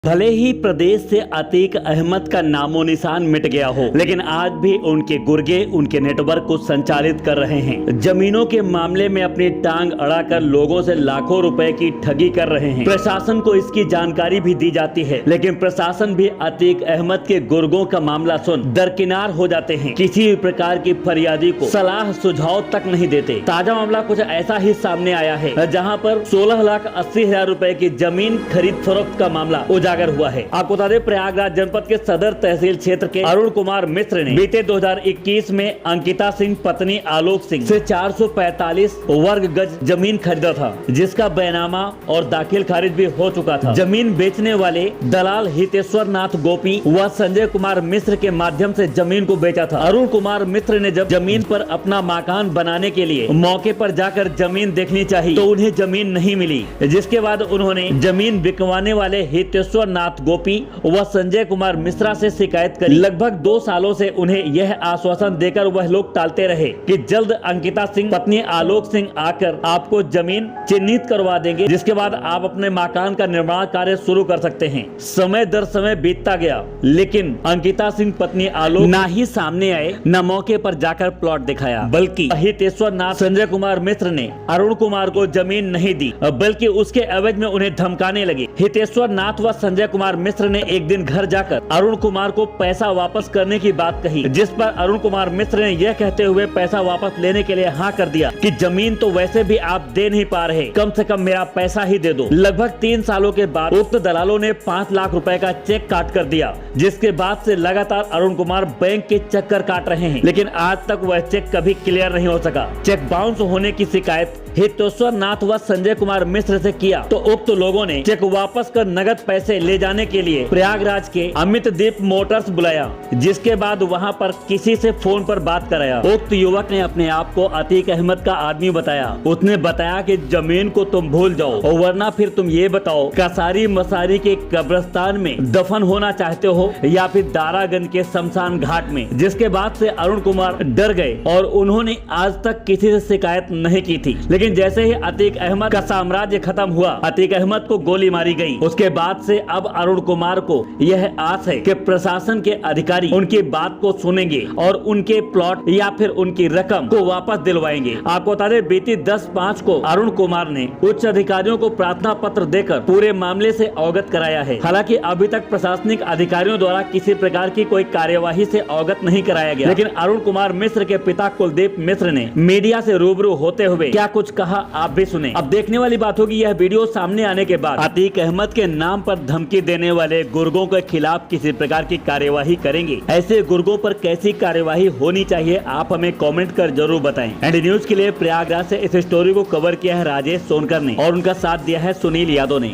भले ही प्रदेश से अतीक अहमद का नामो निशान मिट गया हो, लेकिन आज भी उनके गुर्गे उनके नेटवर्क को संचालित कर रहे हैं। जमीनों के मामले में अपनी टांग अड़ाकर लोगों से लाखों रुपए की ठगी कर रहे हैं। प्रशासन को इसकी जानकारी भी दी जाती है, लेकिन प्रशासन भी अतीक अहमद के गुर्गों का मामला सुन दरकिनार हो जाते हैं। किसी भी प्रकार की फरियादी को सलाह सुझाव तक नहीं देते। ताजा मामला कुछ ऐसा ही सामने आया है, जहाँ पर 16,80,000 रुपए की जमीन खरीद फरोख्त का मामला उजागर हुआ है। आपको बता दें, प्रयागराज जनपद के सदर तहसील क्षेत्र के अरुण कुमार मिश्र ने बीते 2021 में अंकिता सिंह पत्नी आलोक सिंह से 445 वर्ग गज जमीन खरीदा था, जिसका बैनामा और दाखिल खारिज भी हो चुका था। जमीन बेचने वाले दलाल हितेश्वर नाथ गोपी व संजय कुमार मिश्र के माध्यम से जमीन को बेचा था। अरुण कुमार मिश्र ने जब जमीन पर अपना मकान बनाने के लिए मौके पर जाकर जमीन देखनी चाहिए तो उन्हें जमीन नहीं मिली, जिसके बाद उन्होंने जमीन बिकवाने वाले हितेश्वर नाथ गोपी व संजय कुमार मिश्रा से शिकायत करी। लगभग 2 सालों से उन्हें यह आश्वासन देकर वह लोग टालते रहे कि जल्द अंकिता सिंह पत्नी आलोक सिंह आकर आपको जमीन चिन्हित करवा देंगे, जिसके बाद आप अपने मकान का निर्माण कार्य शुरू कर सकते हैं। समय दर समय बीतता गया, लेकिन अंकिता सिंह पत्नी आलोक ना ही सामने आए, न मौके पर जाकर प्लॉट दिखाया, बल्कि हितेश्वर नाथ संजय कुमार मिश्र ने अरुण कुमार को जमीन नहीं दी, बल्कि उसके एवज में उन्हें धमकाने लगे। हितेश्वर नाथ व संजय कुमार मिश्र ने एक दिन घर जाकर अरुण कुमार को पैसा वापस करने की बात कही, जिस पर अरुण कुमार मिश्र ने यह कहते हुए पैसा वापस लेने के लिए हाँ कर दिया कि जमीन तो वैसे भी आप दे नहीं पा रहे, कम से कम मेरा पैसा ही दे दो। लगभग 3 सालों के बाद उक्त दलालों ने 5 लाख रुपए का चेक काट कर दिया, जिसके बाद से लगातार अरुण कुमार बैंक के चक्कर काट रहे हैं, लेकिन आज तक वह चेक कभी क्लियर नहीं हो सका। चेक बाउंस होने की शिकायत हितेश्वर नाथ व संजय कुमार मिश्र से किया तो उक्त लोगों ने चेक वापस कर नगद पैसे ले जाने के लिए प्रयागराज के अमित दीप मोटर्स बुलाया, जिसके बाद वहां पर किसी से फोन पर बात कराया। उक्त युवक ने अपने आप को अतीक अहमद का आदमी बताया। उसने बताया कि जमीन को तुम भूल जाओ, और वरना फिर तुम ये बताओ कसारी मसारी के कब्रिस्तान में दफन होना चाहते हो या फिर दारागंज के शमशान घाट में। जिसके बाद से अरुण कुमार डर गए और उन्होंने आज तक किसी से शिकायत नहीं की थी, लेकिन जैसे ही अतीक अहमद का साम्राज्य खत्म हुआ, अतीक अहमद को गोली मारी गई, उसके बाद से अब अरुण कुमार को यह आस है कि प्रशासन के अधिकारी उनकी बात को सुनेंगे और उनके प्लॉट या फिर उनकी रकम को वापस दिलवाएंगे। आपको बता दें, बीती 10/5 को अरुण कुमार ने उच्च अधिकारियों को प्रार्थना पत्र देकर पूरे मामले से अवगत कराया है। हालांकि अभी तक प्रशासनिक अधिकारियों द्वारा किसी प्रकार की कोई कार्यवाही से अवगत नहीं कराया गया, लेकिन अरुण कुमार मिश्र के पिता कुलदीप मिश्र ने मीडिया से रूबरू होते हुए क्या कुछ कहा, आप भी सुने। अब देखने वाली बात होगी, यह वीडियो सामने आने के बाद अतीक अहमद के नाम पर धमकी देने वाले गुर्गों के खिलाफ किसी प्रकार की कार्यवाही करेंगे। ऐसे गुर्गों पर कैसी कार्यवाही होनी चाहिए, आप हमें कमेंट कर जरूर बताएं। एनडी न्यूज के लिए प्रयागराज से इस स्टोरी को कवर किया है राजेश सोनकर ने, और उनका साथ दिया है सुनील यादव ने।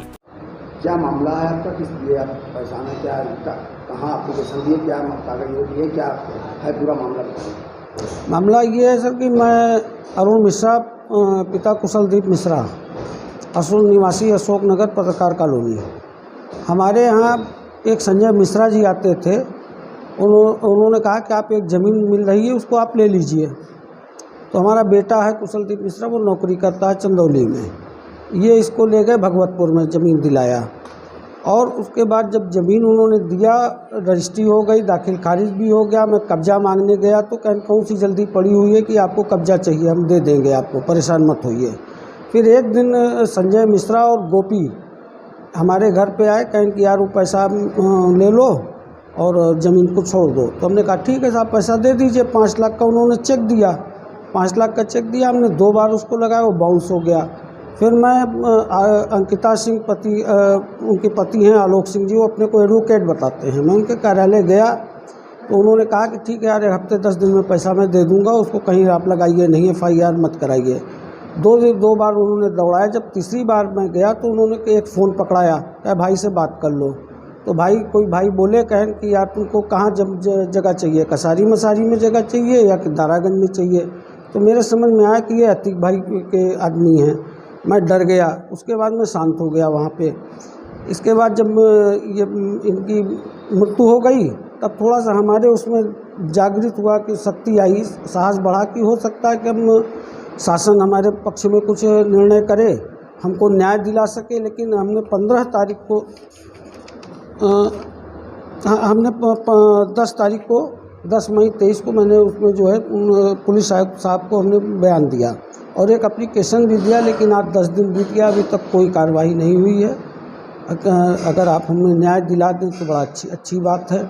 क्या मामला है आपका, किस लिए आप परेशान है, क्या कहाँ एप्लीकेशन दिए, क्या कागज दिए, क्या है पूरा मामला? मामला ये है सर कि मैं अरुण मिश्रा, पिता कुशलदीप मिश्रा, असुल निवासी अशोक नगर पत्रकार कॉलोनी। हमारे यहाँ एक संजय मिश्रा जी आते थे, उन्होंने कहा कि आप एक ज़मीन मिल रही है, उसको आप ले लीजिए। तो हमारा बेटा है कुशलदीप मिश्रा, वो नौकरी करता है चंदौली में, ये इसको ले गए भगवतपुर में, ज़मीन दिलाया। और उसके बाद जब ज़मीन उन्होंने दिया, रजिस्ट्री हो गई, दाखिल खारिज भी हो गया। मैं कब्जा मांगने गया तो कौन सी जल्दी पड़ी हुई है कि आपको कब्जा चाहिए, हम दे देंगे आपको, परेशान मत होइए। फिर एक दिन संजय मिश्रा और गोपी हमारे घर पे आए, कहें कि यार वो पैसा ले लो और ज़मीन को छोड़ दो। तो हमने कहा ठीक है साहब, पैसा दे दीजिए। 5 लाख का उन्होंने चेक दिया, 5 लाख का चेक दिया, हमने 2 बार उसको लगाया, वो बाउंस हो गया। फिर मैं अंकिता सिंह उनके पति हैं आलोक सिंह जी, वो अपने को एडवोकेट बताते हैं, मैं उनके कार्यालय गया तो उन्होंने कहा कि ठीक है यार, 1 हफ्ते 10 दिन में पैसा मैं दे दूंगा, उसको कहीं आप लगाइए नहीं, FIR मत कराइए। 2 बार उन्होंने दौड़ाया। जब तीसरी बार मैं गया तो उन्होंने एक फ़ोन पकड़ाया, क्या भाई से बात कर लो। तो कोई भाई बोले, कहें कि यार तुमको कहाँ जगह चाहिए, कसारी मसारी में जगह चाहिए या कि दारागंज में चाहिए। तो मेरे समझ में आया कि ये अतीक भाई के आदमी हैं। मैं डर गया। उसके बाद मैं शांत हो गया वहाँ पे। इसके बाद जब ये इनकी मृत्यु हो गई, तब थोड़ा सा हमारे उसमें जागृत हुआ कि शक्ति आई, साहस बढ़ा कि हो सकता है कि हम शासन हमारे पक्ष में कुछ निर्णय करे, हमको न्याय दिला सके। लेकिन हमने 15 तारीख को हमने 10 तारीख को 10 मई 23 को मैंने उसमें जो है पुलिस साहब को हमने बयान दिया और एक एप्लीकेशन भी दिया, लेकिन आज 10 दिन बीत गया, अभी तक कोई कार्रवाई नहीं हुई है। अगर आप हमें न्याय दिला दें तो बड़ा अच्छी बात है।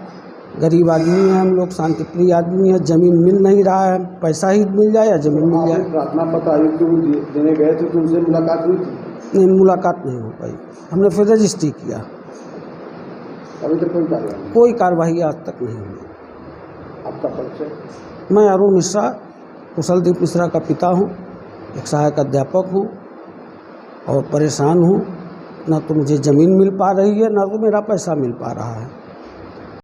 गरीब आदमी हैं हम लोग, शांतिप्रिय आदमी हैं, ज़मीन मिल नहीं रहा है, पैसा ही मिल जाए या ज़मीन मिल जाए। प्रार्थना पत्र आयुक्त को देने गए थे तो उनसे मुलाकात हुई थी? नहीं, मुलाकात नहीं हो पाई। हमने फिर रजिस्ट्री किया, अभी तक कोई कार्रवाई आज तक नहीं हुई। आपका परिचय? मैं अरुण मिश्रा, कुशलदीप मिश्रा का पिता हूँ, एक सहायक अध्यापक हूँ और परेशान हूँ। ना तो मुझे ज़मीन मिल पा रही है, ना तो मेरा पैसा मिल पा रहा है।